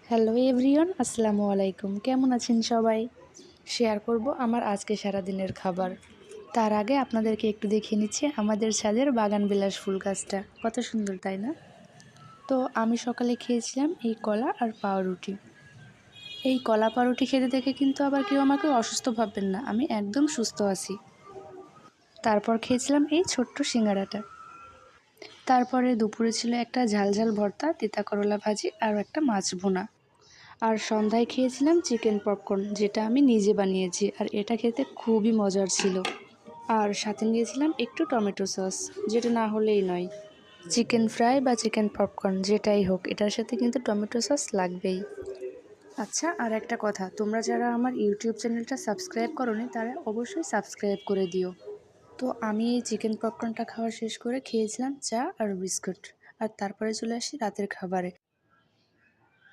Hello everyone, আসসালামু আলাইকুম। কেমন আছেন সবাই? শেয়ার করব আমার আজকে সারাদিনের খাবার। তার আগে আপনাদেরকে একটু দেখিয়ে নিচ্ছি আমাদের ছাদের বাগান বিলাস ফুল গাছটা। কত সুন্দর, তাই না? তো আমি সকালে খেয়েছিলাম এই কলা আর পাউরুটি। এই কলা পাউরুটি খেতে দেখে কিন্তু আবার কেউ আমাকে অসুস্থ ভাববেন না, আমি একদম সুস্থ আছি। তারপর খেয়েছিলাম এই ছোট্ট সিঙ্গারাটা। তারপরে দুপুরে ছিল একটা ঝালঝাল ভর্তা, তিতা করলা ভাজি আর একটা মাছ ভুনা। আর সন্ধ্যায় খেয়েছিলাম চিকেন পপকর্ন, যেটা আমি নিজে বানিয়েছি, আর এটা খেতে খুবই মজার ছিল। আর সাথে নিয়েছিলাম একটু টমেটো সস, যেটা না হলেই নয়। চিকেন ফ্রাই বা চিকেন পপকর্ন যেটাই হোক, এটার সাথে কিন্তু টমেটো সস লাগবেই। আচ্ছা, আর একটা কথা, তোমরা যারা আমার ইউটিউব চ্যানেলটা সাবস্ক্রাইব করোনি তারা অবশ্যই সাবস্ক্রাইব করে দিও। তো আমি এই চিকেন পপকর্নটা খাওয়া শেষ করে খেয়েছিলাম চা আর বিস্কুট। আর তারপরে চলে আসি রাতের খাবারে।